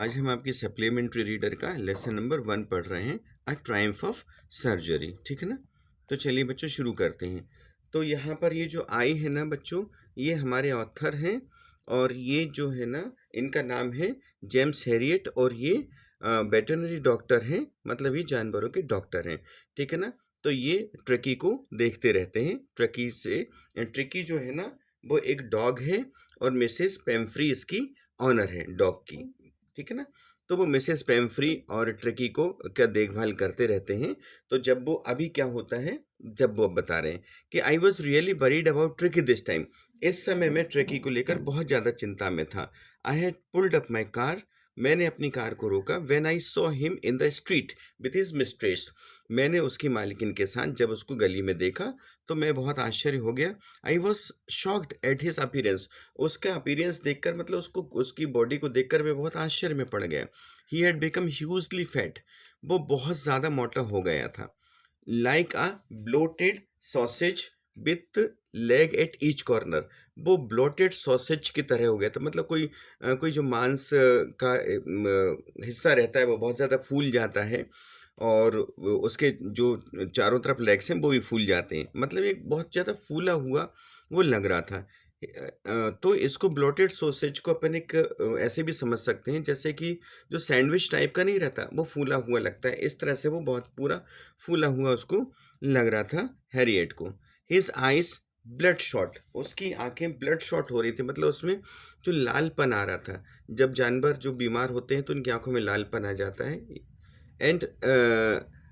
आज हम आपकी सप्लीमेंट्री रीडर का लेसन नंबर 1 पढ़ रहे हैं, अ ट्रायम्फ ऑफ सर्जरी। ठीक है ना। तो चलिए बच्चों शुरू करते हैं। तो यहाँ पर ये जो आई है ना बच्चों, ये हमारे ऑथर हैं और ये जो है ना, इनका नाम है जेम्स हैरियट और ये वेटरनरी डॉक्टर हैं, मतलब ये जानवरों के डॉक्टर हैं। ठीक है ना। तो ये ट्रकी को देखते रहते हैं। ट्रकी जो है ना, वो एक डॉग है और मिसेस पेम्फ्री इसकी ऑनर है डॉग की। ठीक है ना। तो वो मिसेस पेम्फ्री और ट्रकी को क्या देखभाल करते रहते हैं। तो जब वो अभी क्या होता है, जब वो बता रहे हैं कि I was really worried about Tricki this time, इस समय मैं ट्रकी को लेकर बहुत ज़्यादा चिंता में था। I had pulled up my car, मैंने अपनी कार को रोका। When I saw him in the street with his mistress, मैंने उसकी मालकिन के साथ जब उसको गली में देखा तो मैं बहुत आश्चर्य हो गया। I was shocked at his appearance, उसका अपीरेंस देखकर, मतलब उसको, उसकी बॉडी को देखकर मैं बहुत आश्चर्य में पड़ गया। He had become hugely fat, वो बहुत ज़्यादा मोटा हो गया था। Like a bloated sausage with leg at each corner, वो ब्लोटेड सॉसेज की तरह हो गया था। मतलब कोई जो मांस का हिस्सा रहता है वो बहुत ज़्यादा फूल जाता है और उसके जो चारों तरफ लेग्स हैं वो भी फूल जाते हैं। मतलब एक बहुत ज़्यादा फूला हुआ वो लग रहा था। तो इसको ब्लोटेड सॉसेज को अपन एक ऐसे भी समझ सकते हैं जैसे कि जो सैंडविच टाइप का नहीं रहता, वो फूला हुआ लगता है। इस तरह से वो बहुत पूरा फूला हुआ उसको लग रहा था हैरियट को। हिज आइज ब्लड शॉट, उसकी आंखें ब्लड शॉट हो रही थी, मतलब उसमें जो लालपन आ रहा था। जब जानवर जो बीमार होते हैं तो उनकी आंखों में लालपन आ जाता है। एंड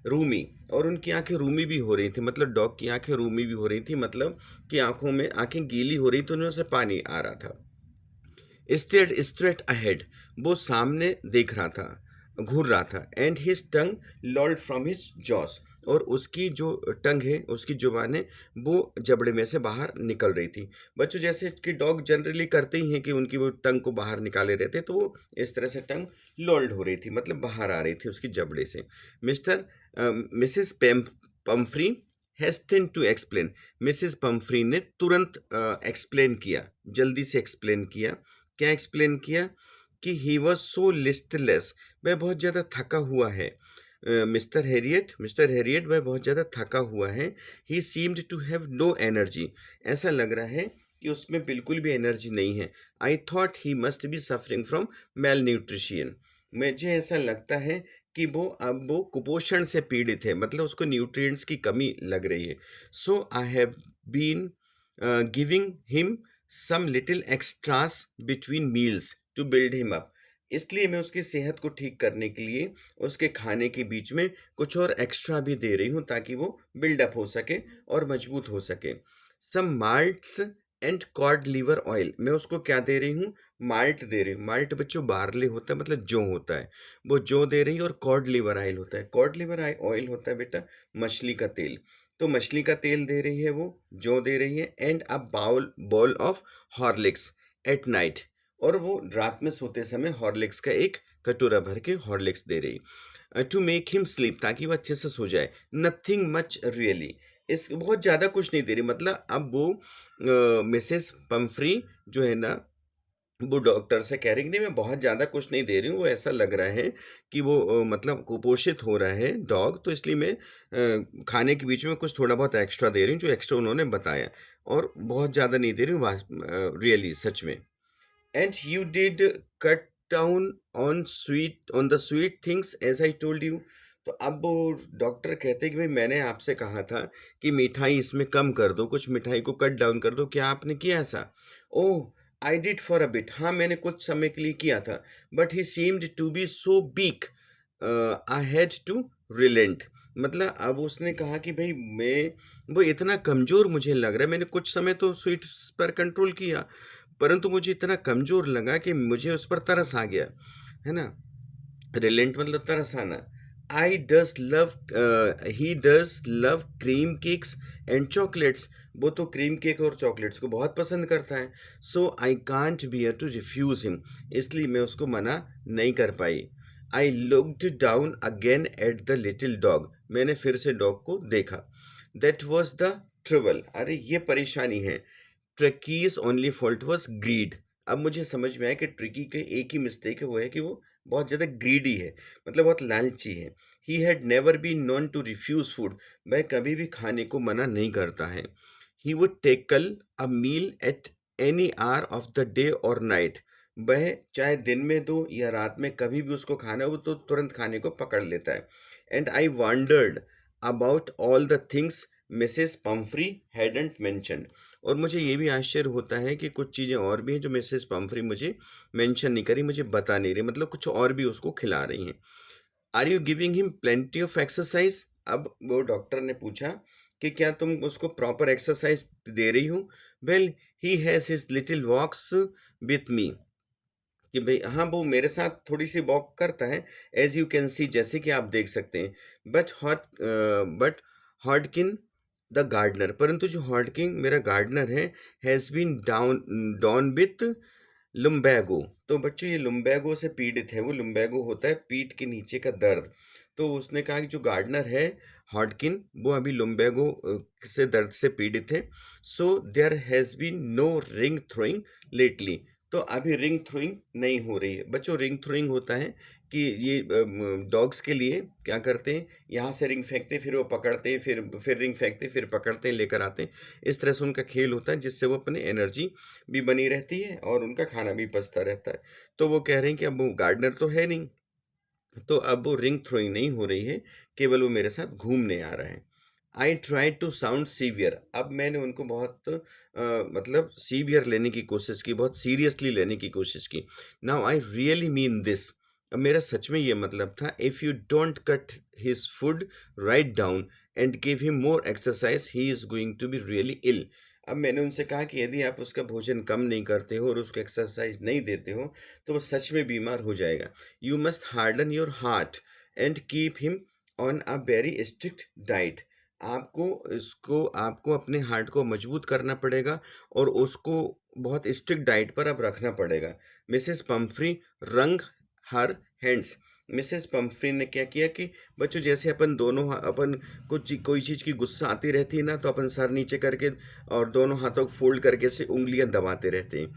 रूमी, और उनकी आंखें रूमी भी हो रही थी, मतलब डॉग की आंखें रूमी भी हो रही थी, मतलब कि आंखों में आंखें गीली हो रही थी, उनमें से पानी आ रहा था। स्टेड स्ट्रेट अहेड, वो सामने देख रहा था, घूर रहा था। And his tongue lolled from his jaws, और उसकी जो टंग है, उसकी जुबान है, वो जबड़े में से बाहर निकल रही थी। बच्चों जैसे कि डॉग जनरली करते ही हैं कि उनकी वो टंग को बाहर निकाले रहते, तो वो इस तरह से टंग लॉल्ड हो रही थी, मतलब बाहर आ रही थी उसकी जबड़े से। Mister Mrs Pumphrey hastened to explain, Mrs Pumphrey ने तुरंत एक्सप्लेन किया, जल्दी से एक्सप्लेन किया। क्या एक्सप्लेन किया कि ही वॉज सो लिस्टलेस, वह बहुत ज़्यादा थका हुआ है। मिस्टर हैरियट वह बहुत ज़्यादा थका हुआ है। He seemed to have no energy, ऐसा लग रहा है कि उसमें बिल्कुल भी एनर्जी नहीं है। I thought he must be suffering from malnutrition, मुझे ऐसा लगता है कि वो कुपोषण से पीड़ित है, मतलब उसको न्यूट्रिएंट्स की कमी लग रही है। So I have been giving him some little extras between meals to build him up, इसलिए मैं उसकी सेहत को ठीक करने के लिए उसके खाने के बीच में कुछ और एक्स्ट्रा भी दे रही हूँ ताकि वो बिल्डअप हो सके और मजबूत हो सके। सम माल्ट्स एंड कॉड लीवर ऑयल, मैं उसको क्या दे रही हूँ, माल्ट दे रही हूँ। माल्ट बच्चों बार्ले होता है, मतलब जौ होता है, वो जौ दे रही है। और कॉड लीवर ऑयल होता है, कॉड लीवर ऑयल होता है बेटा मछली का तेल, तो मछली का तेल दे रही है, वो जौ दे रही है। And a ball of Horlicks at night, और वो रात में सोते समय हॉर्लिक्स का एक कटोरा भर के हॉर्लिक्स दे रही, टू मेक हिम स्लीप, ताकि वो अच्छे से सो जाए। नथिंग मच रियली, इस बहुत ज़्यादा कुछ नहीं दे रही। मतलब अब वो मिसेस पम्फ्री जो है ना, वो डॉक्टर से कह रही कि नहीं मैं बहुत ज़्यादा कुछ नहीं दे रही हूँ, वो ऐसा लग रहा है कि वो मतलब कुपोषित हो रहा है डॉग, तो इसलिए मैं खाने के बीच में कुछ थोड़ा बहुत एक्स्ट्रा दे रही हूँ, जो एक्स्ट्रा उन्होंने बताया, और बहुत ज़्यादा नहीं दे रही हूँ रियली, सच में। And you did cut down on the sweet things as I told you, तो अब वो डॉक्टर कहते हैं कि भाई मैंने आपसे कहा था कि मिठाई इसमें कम कर दो, कुछ मिठाई को कट डाउन कर दो, क्या आपने किया ऐसा? Oh I did for a bit, हाँ मैंने कुछ समय के लिए किया था। But he seemed to be so weak, I had to relent, मतलब अब उसने कहा कि भाई मैं, वो इतना कमज़ोर मुझे लग रहा है, मैंने कुछ समय तो स्वीट्स पर कंट्रोल किया, परंतु मुझे इतना कमज़ोर लगा कि मुझे उस पर तरस आ गया, है ना। रिलेंट मतलब तरस आना। I does love he does love cream cakes and chocolates, वो तो क्रीम केक और चॉकलेट्स को बहुत पसंद करता है। So I can't bear to refuse him, इसलिए मैं उसको मना नहीं कर पाई। I looked down again at the little dog, मैंने फिर से डॉग को देखा। दैट वॉज द ट्रबल, अरे ये परेशानी है। Tricki's only fault was greed, अब मुझे समझ में आया कि ट्रिकी के एक ही मिस्टेक है, वो है कि वो बहुत ज़्यादा ग्रीडी है, मतलब बहुत लालची है। He had never been known to refuse food, वह कभी भी खाने को मना नहीं करता है। He would tackle a meal at any hour of the day और नाइट, वह चाहे दिन में दो या रात में कभी भी उसको खाना हो तो तुरंत खाने को पकड़ लेता है। And I wandered about all the things Mrs Pomfrey hadn't mentioned, और मुझे ये भी आश्चर्य होता है कि कुछ चीज़ें और भी हैं जो मिसेस पम्फ्री मुझे मेंशन नहीं करी, मुझे बता नहीं रही, मतलब कुछ और भी उसको खिला रही हैं। Are you giving him plenty of exercise, अब वो डॉक्टर ने पूछा कि क्या तुम उसको प्रॉपर एक्सरसाइज दे रही हो। Well, he has his little walks with me, कि भाई हाँ, वो मेरे साथ थोड़ी सी वॉक करता है, एज यू कैन सी, जैसे कि आप देख सकते हैं। बट हॉडकिन द गार्डनर, परंतु जो हॉडकिन मेरा गार्डनर है, हैज़ बीन डाउन विथ लुम्बैगो, तो बच्चों ये लुम्बैगो से पीड़ित है। वो लुम्बैगो होता है पीठ के नीचे का दर्द। तो उसने कहा कि जो गार्डनर है हॉडकिन, वो अभी लुम्बैगो से दर्द से पीड़ित है। So there has been no ring throwing lately, तो अभी रिंग थ्रोइंग नहीं हो रही है। बच्चों रिंग थ्रोइंग होता है कि ये डॉग्स के लिए क्या करते हैं, यहाँ से रिंग फेंकते हैं, फिर वो पकड़ते हैं, फिर रिंग फेंकते हैं, फिर पकड़ते हैं, लेकर आते हैं। इस तरह से उनका खेल होता है, जिससे वो अपनी एनर्जी भी बनी रहती है और उनका खाना भी पचता रहता है। तो वो कह रहे हैं कि अब वो गार्डनर तो है नहीं, तो अब वो रिंग थ्रोइंग नहीं हो रही है, केवल वो मेरे साथ घूमने आ रहा है। I try to sound severe, अब मैंने उनको बहुत मतलब सीवियर लेने की कोशिश की, बहुत सीरियसली लेने की कोशिश की। Now I really mean this, अब मेरा सच में ये मतलब था। If you don't cut his food right down and give him more exercise, he is going to be really ill. अब मैंने उनसे कहा कि यदि आप उसका भोजन कम नहीं करते हो और उसको एक्सरसाइज नहीं देते हो, तो वो सच में बीमार हो जाएगा। You must harden your heart and keep him on a very strict diet, आपको अपने हार्ट को मजबूत करना पड़ेगा और उसको बहुत स्ट्रिक्ट डाइट पर अब रखना पड़ेगा। मिसेस पम्फ्री रंग हर हैंड्स, मिसेस पम्फ्री ने क्या किया कि बच्चों जैसे अपन दोनों अपन कोई चीज़ की गुस्सा आती रहती है ना, तो अपन सर नीचे करके और दोनों हाथों को फोल्ड करके से उंगलियां दबाते रहते हैं,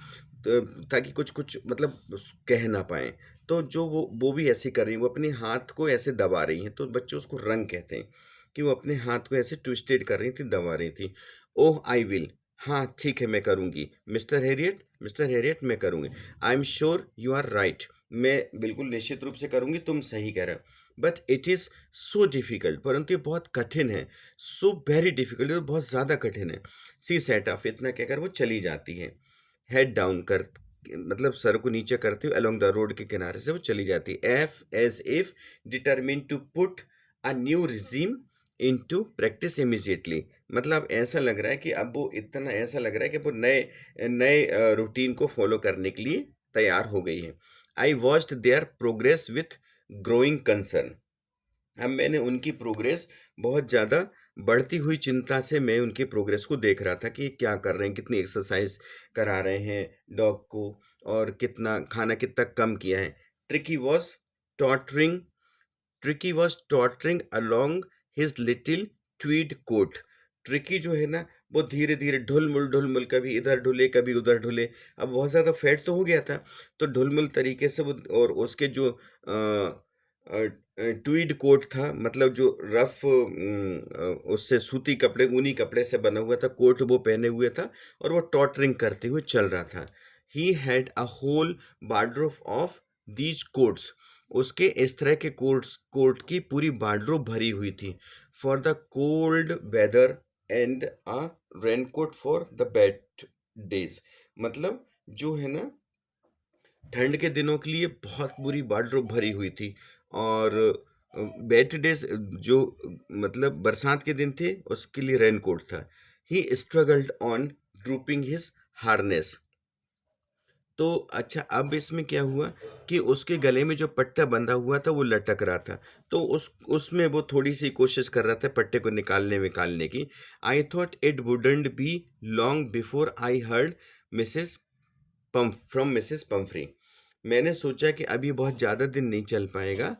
तो ताकि कुछ कुछ मतलब कह ना पाए। तो जो वो भी ऐसे कर रही हैं, वो अपने हाथ को ऐसे दबा रही हैं, तो बच्चों उसको रंग कहते हैं, कि वो अपने हाथ को ऐसे ट्विस्टेड कर रही थी, दबा रही थी। ओह आई विल, हाँ ठीक है मैं करूँगी, मिस्टर हेरियट मैं करूँगी। I am sure you are right, मैं बिल्कुल निश्चित रूप से करूँगी, तुम सही कह रहे हो। But it is so difficult, परंतु ये बहुत कठिन है। सो वेरी डिफ़िकल्ट, ये तो बहुत ज़्यादा कठिन है। सी सेट ऑफ, इतना कहकर वो चली जाती है। हेड डाउन कर, मतलब सर को नीचे करते हुए अलोंग द रोड के किनारे से वो चली जाती है। एफ as if determined to put a new regime into practice immediately, मतलब ऐसा लग रहा है कि अब वो इतना ऐसा लग रहा है कि वो नए नए रूटीन को फॉलो करने के लिए तैयार हो गई है। I watched there progress with growing concern, अब मैंने उनकी प्रोग्रेस बहुत ज़्यादा बढ़ती हुई चिंता से मैं उनकी प्रोग्रेस को देख रहा था कि क्या कर रहे हैं, कितनी एक्सरसाइज करा रहे हैं डॉग को, और कितना खाना कितना कम किया है। Tricki was tottering Tricki was tottering along his little tweed coat, Tricki जो है ना, वो धीरे धीरे ढुलमुल कभी इधर ढुले कभी उधर ढुले। अब बहुत ज़्यादा फैट तो हो गया था, तो ढुलमुल तरीके से वो, और उसके जो ट्वीड कोट था, मतलब जो रफ उससे सूती कपड़े ऊनी कपड़े से बना हुआ था कोट, वो पहने हुए था और वो टॉटरिंग करते हुए चल रहा था। He had a whole wardrobe of these coats, उसके इस तरह के कोट की पूरी वार्डरोब भरी हुई थी। For the cold weather and a raincoat for the bad days, मतलब जो है ना ठंड के दिनों के लिए बहुत बुरी वार्डरोब भरी हुई थी। और वेट डेज जो मतलब बरसात के दिन थे, उसके लिए रेनकोट था। He struggled on drooping his harness, तो अच्छा अब इसमें क्या हुआ कि उसके गले में जो पट्टा बंधा हुआ था वो लटक रहा था, तो उसमें वो थोड़ी सी कोशिश कर रहा था पट्टे को निकालने की। आई thought it wouldn't be long before I heard Mrs from Mrs Pomfrey, मैंने सोचा कि अब ये बहुत ज़्यादा दिन नहीं चल पाएगा,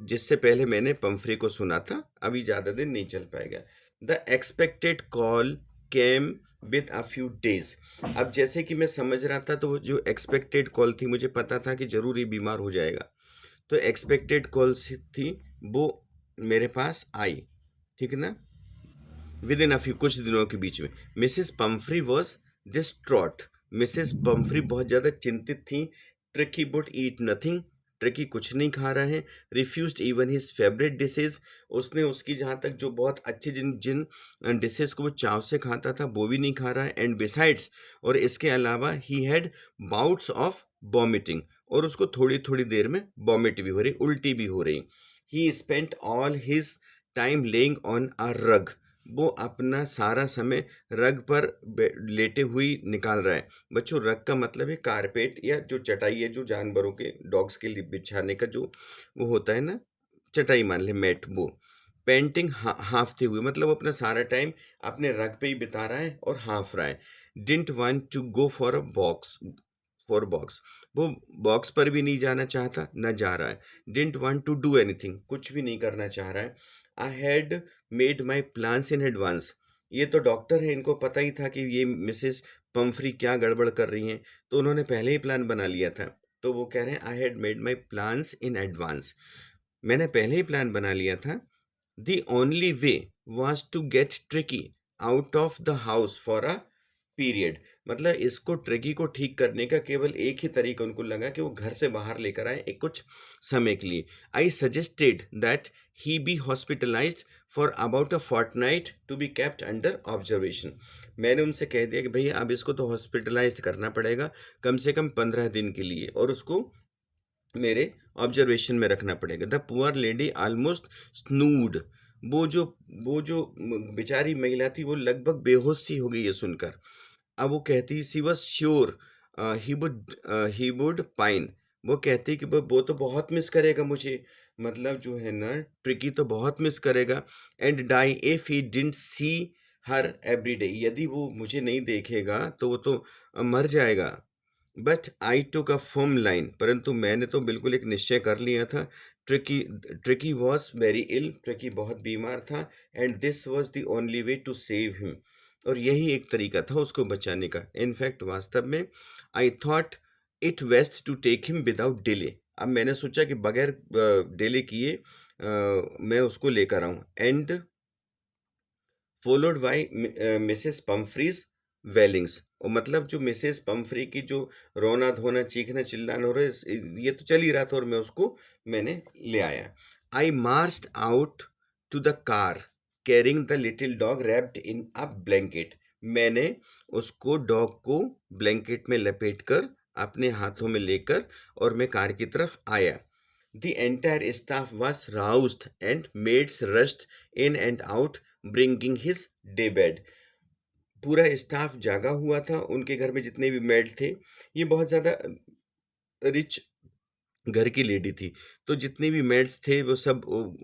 जिससे पहले मैंने पम्फ्री को सुना था, अभी ज़्यादा दिन नहीं चल पाएगा। The expected call came with a few days. अब जैसे कि मैं समझ रहा था, तो वो जो एक्सपेक्टेड कॉल थी, मुझे पता था कि ज़रूर ये बीमार हो जाएगा, तो एक्सपेक्टेड कॉल थी वो मेरे पास आई, ठीक है ना, विद इन अ फ्यू, कुछ दिनों के बीच में। Mrs Pomfrey was distraught. Mrs Pomfrey बहुत ज़्यादा चिंतित थी। Tricky would eat nothing. Tricky कुछ नहीं खा रहा है। Refused even his favourite dishes. उसने उसकी जहाँ तक जो बहुत अच्छे जिन जिन डिशेज को वो चाव से खाता था वो भी नहीं खा रहा है। एंड बिसाइड्स, और इसके अलावा he had bouts of vomiting, और उसको थोड़ी थोड़ी देर में वॉमिट भी हो रही, उल्टी भी हो रही। ही spent all his time laying on a रग। वो अपना सारा समय रग पर लेटे हुई निकाल रहा है। बच्चों, रग का मतलब है कारपेट, या जो चटाई है जो जानवरों के, डॉग्स के लिए बिछाने का जो वो होता है ना, चटाई मान ले, मैट, वो। पेंटिंग, हाँफते हुए, मतलब वो अपना सारा टाइम अपने रग पे ही बिता रहा है और हाँफ रहा है। Didn't want to go for a box, for box, वो बॉक्स पर भी नहीं जाना चाहता, ना जा रहा है। Didn't want to do anything, कुछ भी नहीं करना चाह रहा है। I had made my plans in advance. ये तो डॉक्टर है, इनको पता ही था कि ये मिसेस पम्फ्री क्या गड़बड़ कर रही हैं, तो उन्होंने पहले ही प्लान बना लिया था। तो वो कह रहे हैं I had made my plans in advance, मैंने पहले ही प्लान बना लिया था। The only way was to get Tricki out of the house for a period. मतलब इसको, ट्रिकी को ठीक करने का केवल एक ही तरीका उनको लगा कि वो घर से बाहर लेकर आए एक कुछ समय के लिए। I suggested that he be hospitalised for about a fortnight to be kept under observation. मैंने उनसे कह दिया कि भैया अब इसको तो हॉस्पिटलाइज करना पड़ेगा कम से कम 15 दिन के लिए, और उसको मेरे ऑब्जर्वेशन में रखना पड़ेगा। The poor lady almost swooned. वो जो बेचारी महिला थी, वो लगभग बेहोश सी हो गई है सुनकर। अब वो कहती, she was sure he would pine. वो कहती कि वो तो बहुत मिस करेगा मुझे, मतलब जो है ना, ट्रिकी तो बहुत मिस करेगा। And die if he didn't see her every day. यदि वो मुझे नहीं देखेगा तो वो तो मर जाएगा। But I took a firm line, परंतु मैंने तो बिल्कुल एक निश्चय कर लिया था। Tricki Tricki was very ill. Tricki बहुत बीमार था। And this was the only way to save him. और यही एक तरीका था उसको बचाने का। इनफैक्ट वास्तव में I thought it best to take him without delay. अब मैंने सोचा कि बगैर डिले किए मैं उसको लेकर आऊं। And followed by Mrs Pumphrey's wailings. और मतलब जो मिसेस पम्फ्री की जो रोना धोना चीखना चिल्लाना हो रहा है, ये तो चल ही रहा था, और मैं उसको मैंने ले आया। I marched out to the car carrying the little dog wrapped in a blanket. मैंने उसको, डॉग को ब्लैंकेट में लपेट कर अपने हाथों में लेकर और मैं कार की तरफ आया। The entire staff was roused and maids rushed in and out bringing his day bed. पूरा स्टाफ जागा हुआ था, उनके घर में जितने भी मेड थे, ये बहुत ज़्यादा रिच घर की लेडी थी। तो जितने भी मेड्स थे वो सब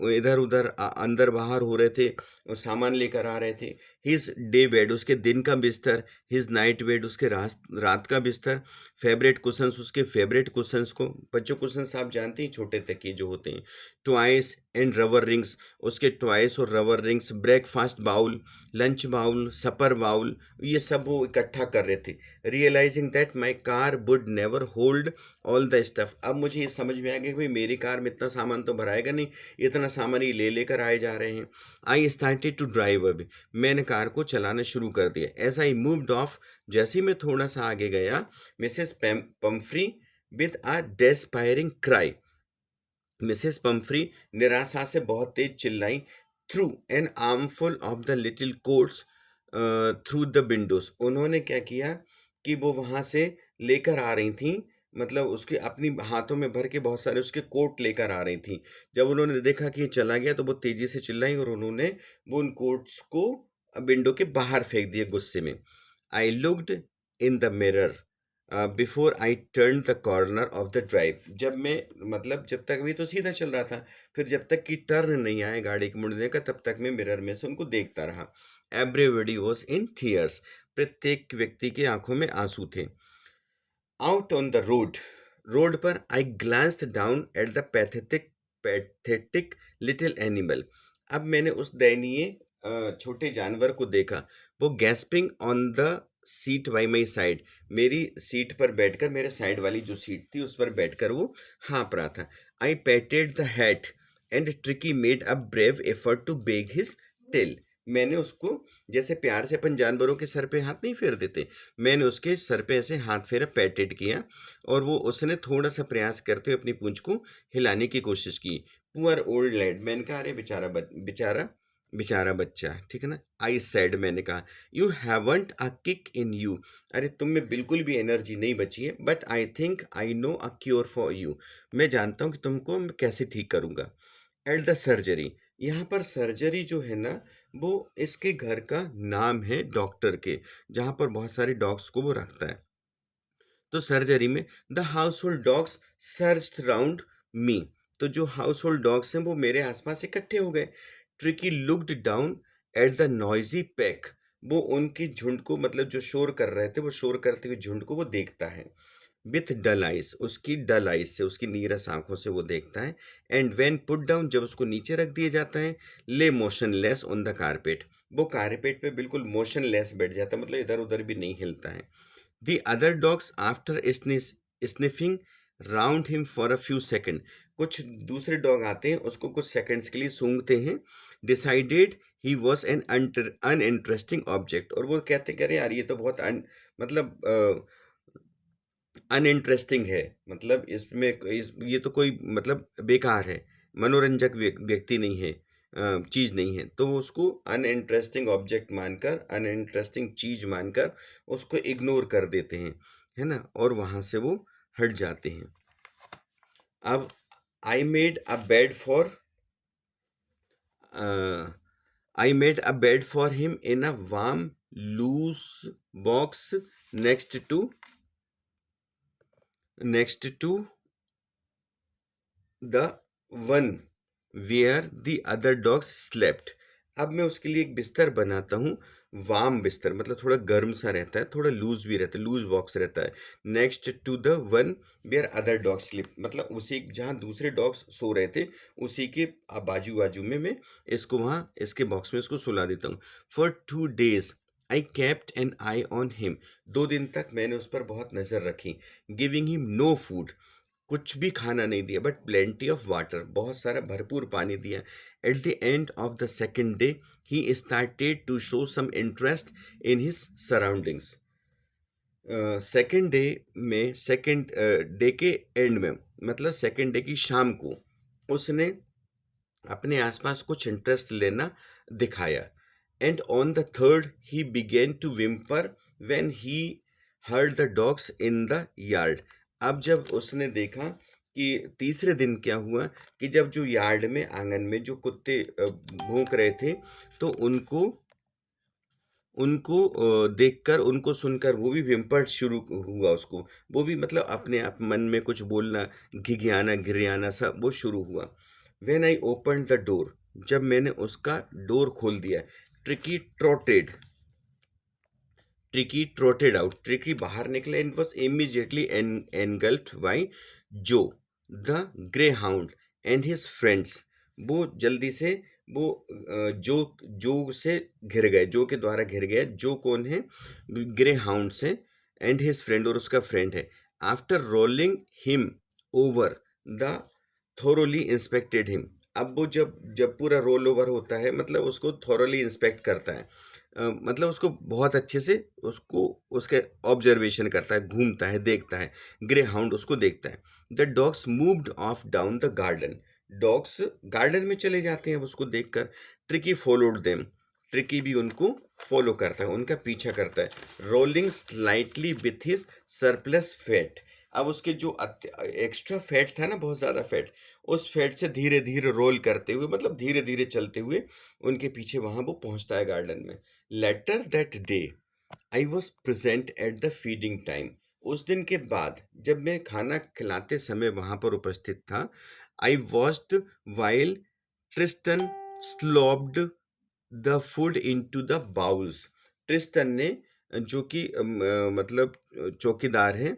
इधर उधर अंदर बाहर हो रहे थे और सामान लेकर आ रहे थे। हिज डे बेड, उसके दिन का बिस्तर। हिज नाइट बेड, उसके रात का बिस्तर। फेवरेट कुशंस, उसके फेवरेट कुशंस को, बच्चों कुशंस आप जानते हैं, छोटे तकिए जो होते हैं। ट्वाइस एंड रबर रिंग्स, उसके ट्वाइस और rubber rings. Breakfast bowl, lunch bowl, supper bowl, ये सब वो इकट्ठा कर रहे थे। Realising that my car would never hold all the stuff. अब मुझे ये समझ में आ गया कि भाई मेरी कार में इतना सामान तो भराएगा नहीं, इतना सामान ही ले लेकर आए जा रहे हैं। I started to drive. अब मैंने कार को चलाना शुरू कर दिया। एज आई मूव्ड ऑफ, जैसे ही मैं थोड़ा सा आगे गया, Mrs Pumphrey with a despairing cry, Mrs Pumphrey निराशा से बहुत तेज चिल्लाई। Through an armful of the little coats through the windows. उन्होंने क्या किया कि वो वहाँ से लेकर आ रही थी, मतलब उसके अपनी हाथों में भर के बहुत सारे उसके कोट लेकर आ रही थी। जब उन्होंने देखा कि ये चला गया तो वो तेजी से चिल्लाई, और उन्होंने वो उन कोट्स को विंडो के बाहर फेंक दिए गुस्से में। I looked in the mirror before I turn the corner of the drive. जब मैं, मतलब जब तक भी तो सीधा चल रहा था, फिर जब तक कि टर्न नहीं आया गाड़ी के मुड़ने का, तब तक मैं मिरर में से उनको देखता रहा। Everybody was in tears. प्रत्येक व्यक्ति की आंखों में आंसू थे। Out on the road, road पर I glanced down at the pathetic little animal. अब मैंने उस दयनीय छोटे जानवर को देखा, वो gasping on the seat by my side, मेरी सीट पर बैठकर, मेरे साइड वाली जो सीट थी उस पर बैठकर वो हाँफ रहा था। I patted the hat and Tricki made a brave effort to beg his tail. मैंने उसको, जैसे प्यार से अपन जानवरों के सर पे हाथ नहीं फेर देते, मैंने उसके सर पे ऐसे हाथ फेरा, पैटेड किया, और वो उसने थोड़ा सा प्रयास करते हुए अपनी पूंछ को हिलाने की कोशिश की। पुअर ओल्ड लैड, मैंने कहा अरे बेचारा बेचारा बेचारा बच्चा, ठीक है ना। आई सेड, मैंने कहा, you haven't a kick in you, अरे तुम में बिल्कुल भी एनर्जी नहीं बची है, but I think I know a cure for you, मैं जानता हूँ कि तुमको मैं कैसे ठीक करूँगा। एट द सर्जरी, यहाँ पर सर्जरी जो है ना, वो इसके घर का नाम है डॉक्टर के, जहाँ पर बहुत सारे डॉग्स को वो रखता है। तो सर्जरी में the household dogs search round me, तो जो हाउस होल्ड डॉग्स हैं वो मेरे आसपास इकट्ठे हो गए। Tricky looked down at the noisy pack, वो उनकी झुंड को, मतलब जो शोर कर रहे थे, वो शोर करते हुए झुंड को वो देखता है। विथ डल आइज, उसकी डल आइज से, उसकी नीरस आंखों से वो देखता है। एंड वेन पुट डाउन, जब उसको नीचे रख दिया जाता है, ले मोशनलेस ऑन द कारपेट, वो कारपेट पे बिल्कुल मोशनलेस बैठ जाता है, मतलब इधर उधर भी नहीं हिलता है। The other dogs, after sniffing round him for a few seconds, कुछ दूसरे डॉग आते हैं, उसको कुछ सेकंड्स के लिए सूंघते हैं। Decided he was an uninteresting object, और वो कहते हैं कि अरे यार ये तो बहुत मतलब अनइंटरेस्टिंग है, मतलब इसमें ये तो कोई मतलब बेकार है, मनोरंजक व्यक्ति नहीं है, चीज़ नहीं है, तो वो उसको अनइंटरेस्टिंग ऑब्जेक्ट मानकर, अनइंटरेस्टिंग चीज़ मानकर उसको इग्नोर कर देते हैं, है ना, और वहाँ से वो हट जाते हैं। अब I made a bed for I made a bed for him in a warm loose box next to the one where the other dogs slept. अब मैं उसके लिए एक बिस्तर बनाता हूँ, वार्म बिस्तर, मतलब थोड़ा गर्म सा रहता है, थोड़ा लूज भी रहता है, लूज बॉक्स रहता है। Next to the one where other dogs sleep, मतलब उसी जहाँ दूसरे डॉग्स सो रहे थे, उसी के बाजू बाजू में मैं इसको वहाँ इसके बॉक्स में इसको सुला देता हूँ। For 2 days I kept an eye on him, 2 दिन तक मैंने उस पर बहुत नज़र रखी। गिविंग हिम नो फूड, कुछ भी खाना नहीं दिया, बट प्लेंटी ऑफ वाटर, बहुत सारा भरपूर पानी दिया। At the end of the second day he started to show some interest in his surroundings. Second day में, सेकेंड डे के एंड में, मतलब सेकेंड डे की शाम को, उसने अपने आसपास कुछ इंटरेस्ट लेना दिखाया। And on the third he began to whimper when he heard the dogs in the yard. अब जब उसने देखा कि तीसरे दिन क्या हुआ, कि जब जो यार्ड में, आंगन में जो कुत्ते भौंक रहे थे, तो उनको उनको देखकर, उनको सुनकर वो भी विम्पर्ट शुरू हुआ उसको, वो भी मतलब अपने आप मन में कुछ बोलना, घिघियाना गिरियाना सा वो शुरू हुआ। When I open the door, जब मैंने उसका डोर खोल दिया, Tricki trotted Tricki trotted out, Tricki बाहर निकला, and was immediately engulfed by जो the greyhound and his friends, वो जल्दी से वो जो से घिर गए, जो के द्वारा घिर गए। जो कौन है? ग्रे हाउंड से, एंड हिज फ्रेंड, और उसका फ्रेंड है। After rolling him over the thoroughly inspected him, अब वो जब जब पूरा रोल ओवर होता है, मतलब उसको थोरोली इंस्पेक्ट करता है, मतलब उसको बहुत अच्छे से, उसको उसके ऑब्जर्वेशन करता है, घूमता है, देखता है। ग्रे हाउंड उसको देखता है। The dogs moved of down the garden, dogs garden में चले जाते हैं उसको देखकर। ट्रिकी फॉलोड देम, ट्रिकी भी उनको फॉलो करता है, उनका पीछा करता है। Rolling slightly with his surplus fat, अब उसके जो एक्स्ट्रा फैट था ना, बहुत ज़्यादा फैट, उस फैट से धीरे धीरे रोल करते हुए, मतलब धीरे धीरे चलते हुए उनके पीछे वहाँ वो पहुँचता है गार्डन में। Later that day I was present at the feeding time, उस दिन के बाद जब मैं खाना खिलाते समय वहाँ पर उपस्थित था। I watched while Tristan slopped the food into the bowls, Tristan ने, जो कि मतलब चौकीदार है,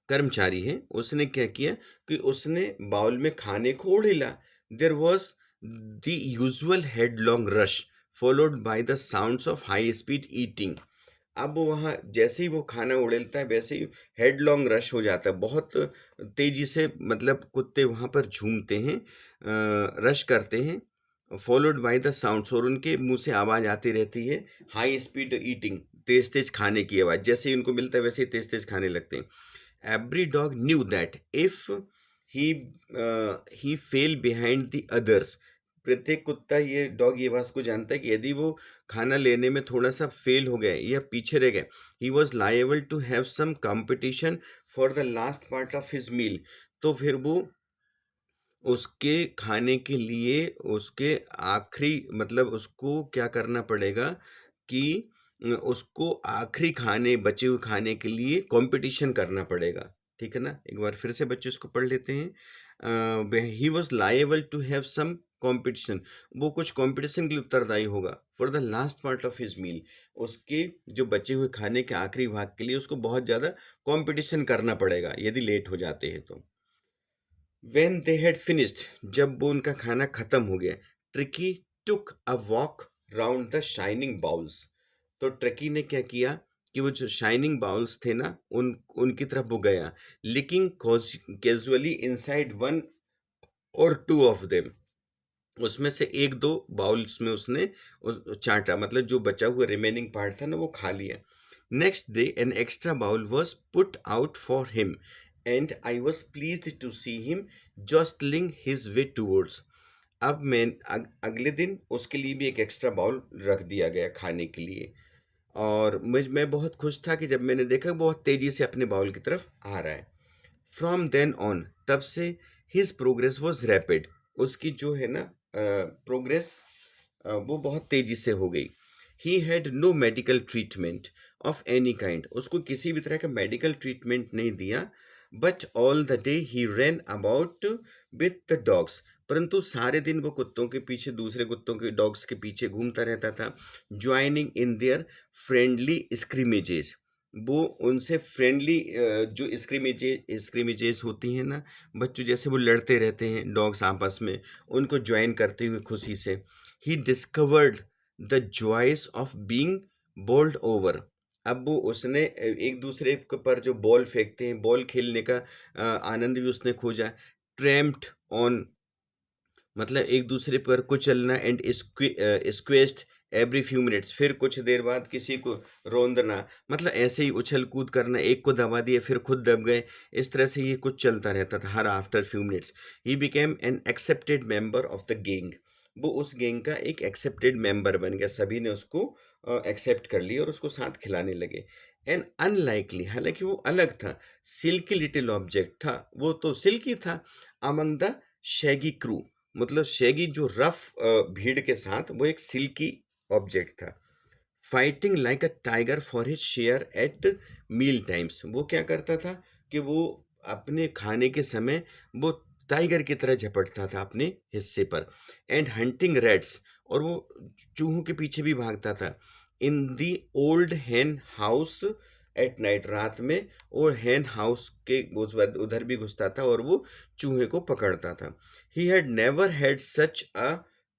कर्मचारी है, उसने क्या किया कि उसने बाउल में खाने को उड़ेला। There was the usual headlong rush followed by the sounds of high speed eating. अब वो वहाँ जैसे ही वो खाना उड़ेलता है वैसे ही हेडलॉन्ग रश हो जाता है, बहुत तेजी से, मतलब कुत्ते वहाँ पर झूमते हैं, रश करते हैं, फॉलोड बाय द साउंड्स, और उनके मुंह से आवाज आती रहती है, हाई स्पीड ईटिंग, तेज तेज खाने की आवाज, जैसे ही उनको मिलता है वैसे ही तेज तेज खाने लगते हैं। Every dog knew that if he he fail behind the others, प्रत्येक कुत्ता, ये डॉग ये बात को जानता है कि यदि वो खाना लेने में थोड़ा सा फेल हो गए या पीछे रह गए, he was liable to have some competition for the last part of his meal, तो फिर वो उसके खाने के लिए उसके आखिरी, मतलब उसको क्या करना पड़ेगा कि उसको आखिरी खाने, बचे हुए खाने के लिए कंपटीशन करना पड़ेगा। ठीक है ना, एक बार फिर से बच्चे उसको पढ़ लेते हैं। He was liable to have some competition, वो कुछ कंपटीशन के लिए उत्तरदायी होगा, for the last part of his meal, उसके जो बचे हुए खाने के आखिरी भाग के लिए उसको बहुत ज़्यादा कंपटीशन करना पड़ेगा यदि लेट हो जाते हैं तो। When they had finished, जब वो उनका खाना खत्म हो गया, tricky took a walk round the shining bowls, तो ट्रकी ने क्या किया कि वो जो शाइनिंग बाउल्स थे ना, उनकी तरफ वो गया, लिकिंग कैजुअली इनसाइड वन और टू ऑफ देम, उसमें से एक दो बाउल्स में उसने चाटा, मतलब जो बचा हुआ रिमेनिंग पार्ट था ना वो खा लिया। Next day an extra bowl was put out for him and I was pleased to see him jostling his way towards, अब अगले दिन उसके लिए भी एक एक्स्ट्रा बाउल रख दिया गया खाने के लिए, और मैं बहुत खुश था कि जब मैंने देखा बहुत तेजी से अपने बाउल की तरफ आ रहा है। फ्रॉम देन ऑन, तब से हिज प्रोग्रेस वॉज रैपिड, उसकी जो है ना प्रोग्रेस वो बहुत तेजी से हो गई। He had no medical treatment of any kind, उसको किसी भी तरह का मेडिकल ट्रीटमेंट नहीं दिया, but all the day he ran about with the dogs, परंतु सारे दिन वो कुत्तों के पीछे, दूसरे कुत्तों के, डॉग्स के पीछे घूमता रहता था। ज्वाइनिंग इन देयर फ्रेंडली स्क्रीमेजेस, वो उनसे फ्रेंडली जो स्क्रीमेजेस होती हैं ना बच्चों, जैसे वो लड़ते रहते हैं डॉग्स आपस में, उनको ज्वाइन करते हुए खुशी से। He discovered the joys of being bowled over, अब वो उसने एक दूसरे पर जो बॉल फेंकते हैं, बॉल खेलने का आनंद भी उसने खोजा। ट्रैम्प्ड ऑन, मतलब एक दूसरे पर कुचलना, एंड स्क्वेस्ट एवरी फ्यू मिनट्स, फिर कुछ देर बाद किसी को रोंदना, मतलब ऐसे ही उछल कूद करना, एक को दबा दिए फिर खुद दब गए, इस तरह से ये कुछ चलता रहता था her after few minutes. He became an accepted member of the gang, वो उस गैंग का एक एक्सेप्टेड मेंबर बन गया, सभी ने उसको एक्सेप्ट कर लिया और उसको साथ खिलाने लगे। एंड अनलाइकली, हालांकि वो अलग था, सिल्की लिटिल ऑब्जेक्ट था, वो तो सिल्की था, अमंग द शैगी क्रू, मतलब शैगी जो रफ भीड़ के साथ वो एक सिल्की ऑब्जेक्ट था। Fighting like a tiger for his share at meal times, वो क्या करता था कि वो अपने खाने के समय वो टाइगर की तरह झपटता था अपने हिस्से पर। एंड हंटिंग रैट्स, और वो चूहों के पीछे भी भागता था। In the old hen house at night, रात में वो हैन हाउस के उधर भी घुसता था और वो चूहे को पकड़ता था। He had never had such a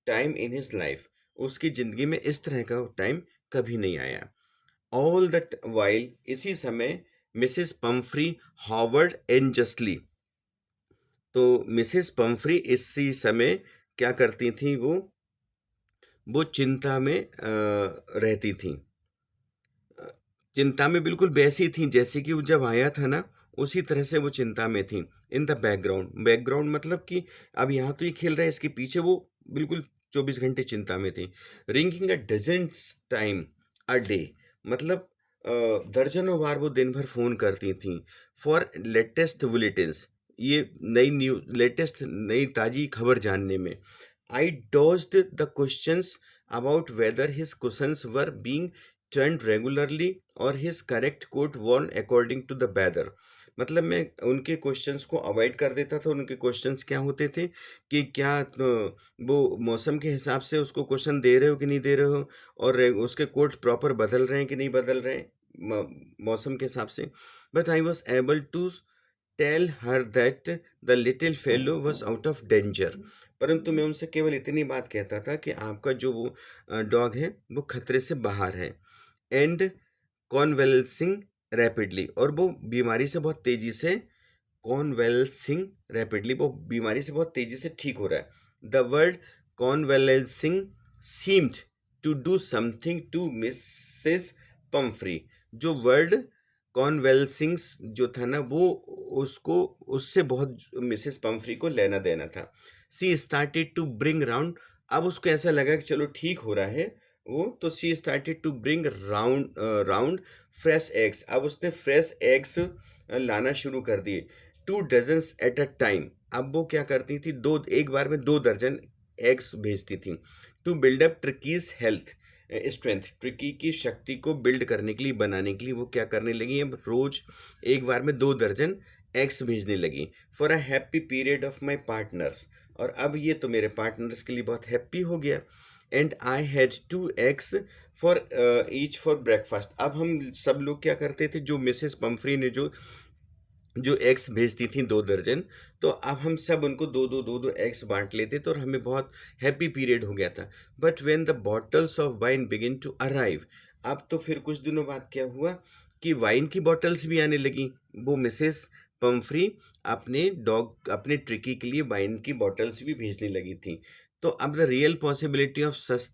time in his life, उसकी ज़िंदगी में इस तरह का टाइम कभी नहीं आया। ऑल दैट वाइल, इसी समय मिसेस पम्फ्री हॉवर्ड एनजस्टली, तो मिसेस पम्फ्री इसी समय क्या करती थी, वो चिंता में रहती थी। चिंता में बिल्कुल वैसी थी जैसे कि वो जब आया था ना, उसी तरह से वो चिंता में थी। इन द बैकग्राउंड, बैकग्राउंड मतलब कि अब यहाँ तो ये खेल रहा है, इसके पीछे वो बिल्कुल 24 घंटे चिंता में थी। Ringing a dozen time a day, मतलब दर्जनों बार वो दिन भर फ़ोन करती थी, फॉर लेटेस्ट बुलेटिन्स, ये नई लेटेस्ट नई ताज़ी खबर जानने में। I dodged the questions about whether his questions were being turned regularly और his correct quote worn according to the weather, मतलब मैं उनके क्वेश्चंस को अवॉइड कर देता था। उनके क्वेश्चंस क्या होते थे कि क्या वो मौसम के हिसाब से उसको क्वेश्चन दे रहे हो कि नहीं दे रहे हो, और उसके कोट प्रॉपर बदल रहे हैं कि नहीं बदल रहे हैं मौसम के हिसाब से। But I was able to tell her that the little fellow was out of danger. परंतु मैं उनसे केवल इतनी बात कहता था कि आपका जो वो डॉग है वो खतरे से बाहर है। एंड कॉन्वेल्सिंग रैपिडली, और वो बीमारी से बहुत तेजी से कॉन्वेल्सिंग रैपिडली, वो बीमारी से बहुत तेजी से ठीक हो रहा है। The word convalescing seemed to do something to Mrs Pumphrey. जो वर्ड कॉन्वेल्सिंग्स जो था ना, वो उसको उससे बहुत मिसेस पम्फ्री को लेना देना था। सी स्टार्टेड टू ब्रिंग राउंड, अब उसको ऐसा लगा कि चलो ठीक हो रहा है वो, तो she started to bring round fresh eggs. अब उसने फ्रेश एग्स लाना शुरू कर दिए। 2 डजन्स एट अ टाइम। अब वो क्या करती थी, दो एक बार में 2 दर्जन एग्स भेजती थी। To build up Tricki's health strength, Tricki की शक्ति को बिल्ड करने के लिए, बनाने के लिए वो क्या करने लगी, अब रोज एक बार में 2 दर्जन एग्स भेजने लगी। For a happy period of my partners, और अब ये तो मेरे पार्टनर्स के लिए बहुत हैप्पी हो गया। And I had 2 eggs for each for breakfast. अब हम सब लोग क्या करते थे, जो मिसेस पम्फ्री ने जो जो एग्स भेजती थी 2 दर्जन, तो अब हम सब उनको दो एग्स बांट लेते थे और हमें बहुत हैप्पी पीरियड हो गया था। But when the bottles of wine begin to arrive, अब तो फिर कुछ दिनों बाद क्या हुआ कि वाइन की बॉटल्स भी आने लगी। वो मिसेस पम्फ्री अपने ट्रिकी के लिए वाइन की बॉटल्स भी भेजने लगी थी। तो अब the real possibility of such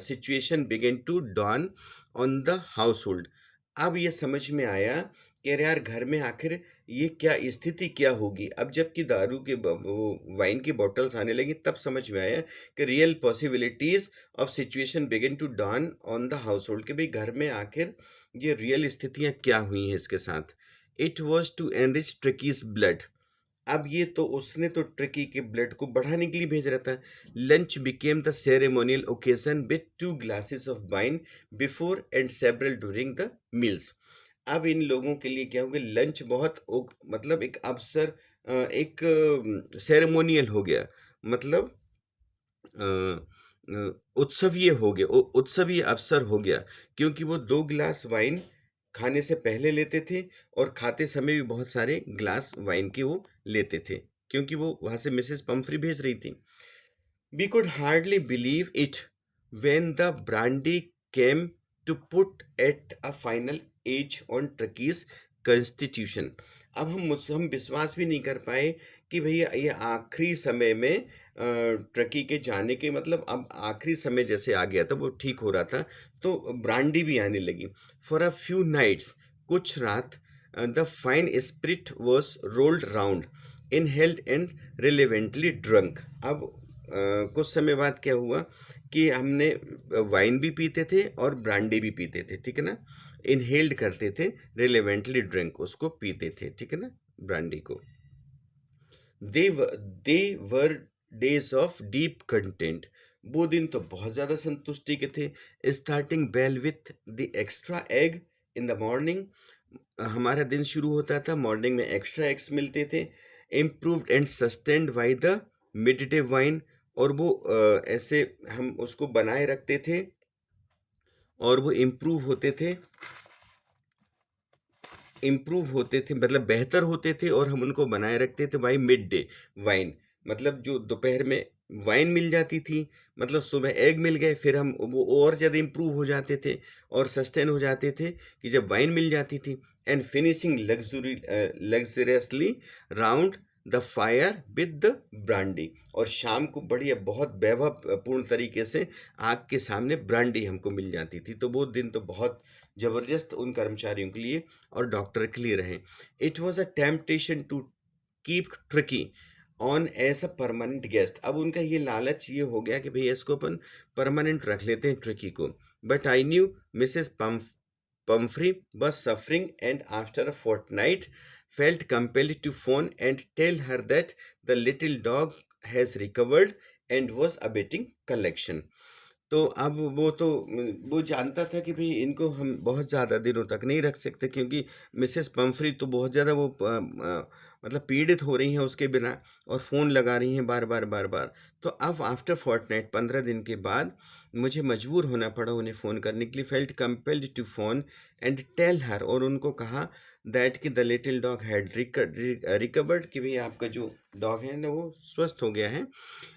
situation begin to dawn on the household. अब ये समझ में आया कि अरे यार, घर में आखिर ये क्या स्थिति क्या होगी। अब जबकि दारू के वो वाइन की बॉटल्स आने लगी, तब समझ में आया कि real possibilities of situation begin to dawn on the household, कि भाई घर में आखिर ये रियल स्थितियां क्या हुई हैं इसके साथ। It was to enrich Tricki's blood. अब ये तो उसने तो ट्रिकी के ब्लड को बढ़ाने के लिए भेज रहा था। Lunch became the ceremonial occasion with 2 glasses of wine before and several during the meals. अब इन लोगों के लिए क्या हो गया, लंच बहुत मतलब एक अवसर, एक सेरेमोनियल हो गया, मतलब अ, उत्सवीय हो गया, उत्सवीय अवसर हो गया, क्योंकि वो 2 गिलास वाइन खाने से पहले लेते थे और खाते समय भी बहुत सारे ग्लास वाइन के वो लेते थे, क्योंकि वो वहां से मिसेस पम्फ्री भेज रही थी। We could hardly believe it when the brandy came to put at a final age on Turkey's constitution. अब हम विश्वास भी नहीं कर पाए कि भैया ये आखिरी समय में ट्रकी के जाने के, मतलब अब आखिरी समय जैसे आ गया था, वो ठीक हो रहा था, तो ब्रांडी भी आने लगी। फॉर अ फ्यू नाइट्स, कुछ रात, the fine spirit was rolled round inhaled and relevantly drunk. अब कुछ समय बाद क्या हुआ कि हमने वाइन भी पीते थे और ब्रांडी भी पीते थे, ठीक है ना। इनहेल्ड करते थे, रिलेवेंटली ड्रिंक उसको पीते थे, ठीक है ना, ब्रांडी को। They they were days of deep content. वो दिन तो बहुत ज़्यादा संतुष्टि के थे। Starting bell with the extra egg in the morning, हमारा दिन शुरू होता था, मॉर्निंग में एक्स्ट्रा एग्स मिलते थे। Improved and sustained by the meditative wine, और वो ऐसे हम उसको बनाए रखते थे और वो इम्प्रूव होते थे, मतलब बेहतर होते थे, और हम उनको बनाए रखते थे बाई मिड डे वाइन। मतलब जो दोपहर में वाइन मिल जाती थी, मतलब सुबह एग मिल गए, फिर हम वो और ज़्यादा इम्प्रूव हो जाते थे और सस्टेन हो जाते थे कि जब वाइन मिल जाती थी। And finishing luxuriously round the fire with the brandy, और शाम को बढ़िया बहुत वैभवपूर्ण तरीके से आग के सामने ब्रांडी हमको मिल जाती थी। तो वो दिन तो बहुत ज़बरदस्त उन कर्मचारियों के लिए और डॉक्टर के लिए रहे। It was a temptation to keep Tricki on as a permanent guest. अब उनका ये लालच ये हो गया कि भैया इसको अपन परमानेंट रख लेते हैं ट्रिकी को। But I knew Mrs Pumphrey was suffering, and after a fortnight felt compelled to phone and tell her that the little dog has recovered and was awaiting collection. तो अब वो जानता था कि भाई इनको हम बहुत ज़्यादा दिनों तक नहीं रख सकते, क्योंकि मिसेस पम्फ्री तो बहुत ज़्यादा वो मतलब पीड़ित हो रही हैं उसके बिना, और फ़ोन लगा रही हैं बार बार बार बार। तो अब आफ्टर फोर्टनाइट, 15 दिन के बाद मुझे मजबूर होना पड़ा उन्हें फ़ोन करने के लिए। Felt compelled to phone and tell her, और उनको कहा दैट कि the little dog had recovered, कि भाई आपका जो डॉग है ना वो स्वस्थ हो गया है,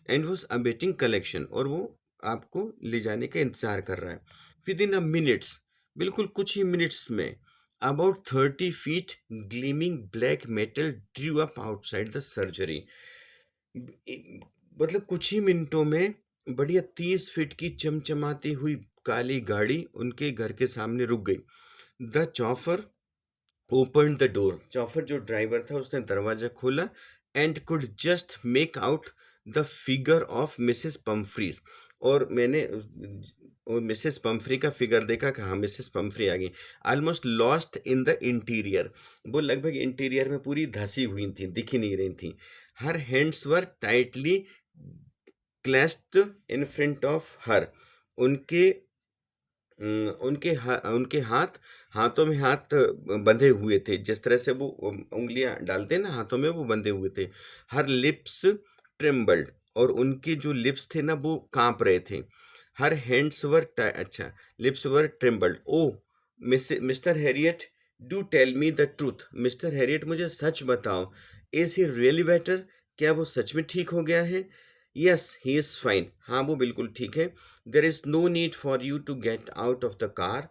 एंड वॉज अवेटिंग कलेक्शन, और वो आपको ले जाने का इंतजार कर रहा है। विद इन अ मिनट्स, बिल्कुल कुछ ही मिनट्स में, about 30 feet gleaming black metal Drew up outside the surgery. मतलब कुछ ही मिनटों में बढ़िया 30 फीट की चमचमाती हुई काली गाड़ी उनके घर के सामने रुक गई। The chauffeur open the door, chauffeur जो ड्राइवर था उसने दरवाजा खोला, and could just make out the figure of Mrs Pumphrey's, और मैंने मिसेस पम्फ्री का फिगर देखा कि हाँ मिसेस पम्फ्री आ गई। Almost lost in the interior, वो लगभग इंटीरियर में पूरी धसी हुई थी, दिख ही नहीं रही थी। Her hands were tightly clasped in front of her, उनके उनके हाथों में हाथ बंधे हुए थे, जिस तरह से वो उंगलियां डालते हैं ना हाथों में, वो बंधे हुए थे। हर लिप्स ट्रेम्बल्ड, और उनके जो लिप्स थे ना वो कांप रहे थे। हर हैंड्स वर अच्छा, lips were trembled. O mister Herriot, do tell me the truth, mister Herriot मुझे सच बताओ, इज ही रियली बेटर, क्या वो सच में ठीक हो गया है? यस ही इज़ फाइन, हाँ वो बिल्कुल ठीक है। There is no need for you to get out of the car,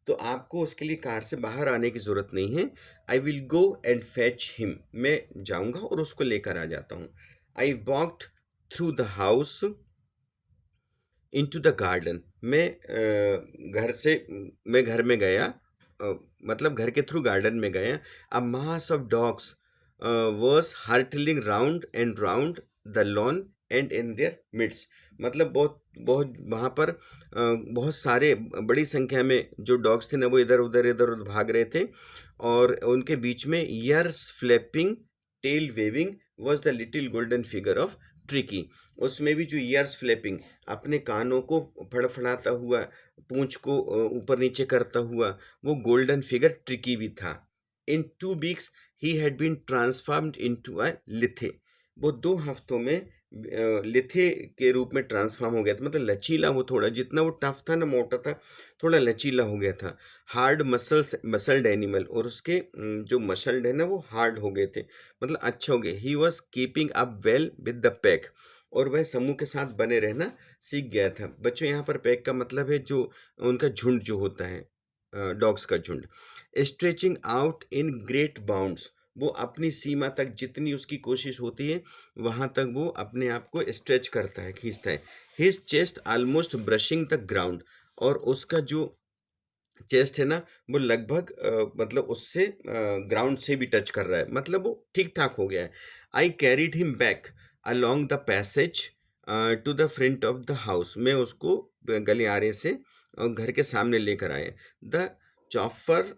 तो आपको उसके लिए कार से बाहर आने की ज़रूरत नहीं है। I will go and fetch him, मैं जाऊंगा और उसको लेकर आ जाता हूँ। I walked through the house into the garden, मैं घर में गया, मतलब घर के थ्रू गार्डन में गया। A mass of dogs was hurtling round and round the lawn and in their midst, मतलब बहुत बहुत वहाँ पर बहुत सारे बड़ी संख्या में जो डॉग्स थे ना वो इधर उधर भाग रहे थे, और उनके बीच में ears flapping tail waving was the little golden figure of Tricki. उसमें भी जो ईयर्स फ्लैपिंग, अपने कानों को फड़फड़ाता हुआ, पूंछ को ऊपर नीचे करता हुआ, वो गोल्डन फिगर ट्रिकी भी था। In 2 weeks he had been transformed into a lithe, वो 2 हफ्तों में लिथे के रूप में ट्रांसफॉर्म हो गया था, मतलब लचीला, वो थोड़ा जितना वो टफ था ना मोटा था, थोड़ा लचीला हो गया था। हार्ड मसल्ड एनिमल, और उसके जो मसल्ड है ना वो हार्ड हो गए थे, मतलब अच्छे हो गए। He was keeping up well with the pack, और वह समूह के साथ बने रहना सीख गया था। बच्चों यहाँ पर पैक का मतलब है जो उनका झुंड जो होता है, डॉग्स का झुंड। Stretching out in great bounds, वो अपनी सीमा तक जितनी उसकी कोशिश होती है वहाँ तक वो अपने आप को स्ट्रेच करता है, खींचता है। His chest almost brushing the ground, और उसका जो चेस्ट है ना वो लगभग मतलब उससे ग्राउंड से भी टच कर रहा है, मतलब वो ठीक ठाक हो गया है। I carried him back along the passage to the front of the house, मैं उसको गलियारे से घर के सामने लेकर आए। The chauffeur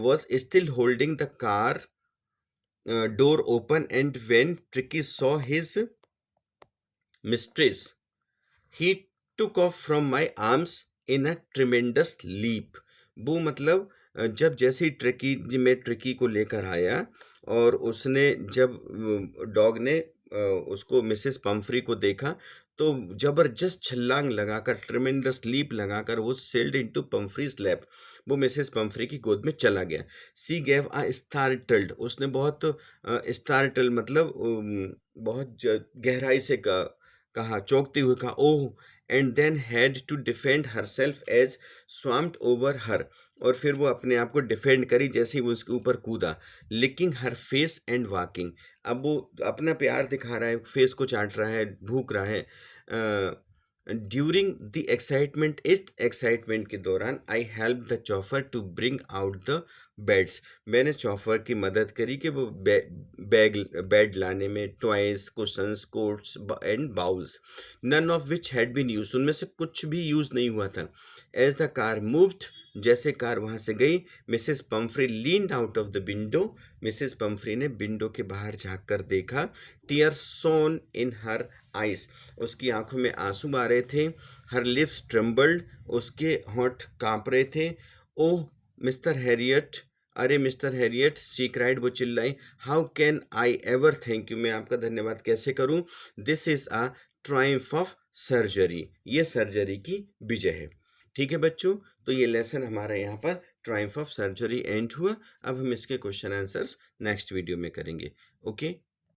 was still holding the car door open, and when Tricki saw his mistress he took off from my arms in a tremendous leap. वो मतलब जब जैसे ही मैं ट्रिकी को लेकर आया, और उसने जब डॉग ने उसको मिसेस पम्फ्री को देखा, तो जबरदस्त छलांग लगाकर, ट्रिमेंडस लीप लगाकर वो सेल्ड इनटू पम्फ्रीज लैप, वो मिसेस पम्फ्री की गोद में चला गया। सी गेव अ स्टार्टल्ड, उसने बहुत स्टार्टल मतलब बहुत गहराई से कहा, चौंकते हुए कहा, oh, and then had to defend herself as swamped over her, और फिर वो अपने आप को डिफेंड करी जैसे ही वो उसके ऊपर कूदा। Licking her face and walking, अब वो अपना प्यार दिखा रहा है, फेस को चाट रहा है, भूख रहा है। ड्यूरिंग द एक्साइटमेंट, इस एक्साइटमेंट के दौरान, I help the chauffeur to bring out the beds, मैंने चॉफर की मदद करी कि वो बेड लाने में, toys, cushions, coats and bowls, none of which had been used, उनमें से कुछ भी यूज नहीं हुआ था। एज द कार मूव्ड, जैसे कार वहां से गई, Mrs Pumphrey leaned out of the window, Mrs Pumphrey ने विंडो के बाहर झांक कर देखा। टीयर सोन इन हर आइज, उसकी आंखों में आंसू आ रहे थे। हर लिप्स ट्रम्बल्ड, उसके होंठ कांप रहे थे। ओह मिस्टर हैरियट, अरे मिस्टर हैरियट, शी क्राइड, वो चिल्लाई। How can I ever thank you, मैं आपका धन्यवाद कैसे करूं। This is a Triumph of surgery, ये सर्जरी की विजय है। ठीक है बच्चों, तो ये लेसन हमारा यहाँ पर ट्रायम्फ ऑफ सर्जरी एंड हुआ। अब हम इसके क्वेश्चन आंसर्स नेक्स्ट वीडियो में करेंगे। ओके।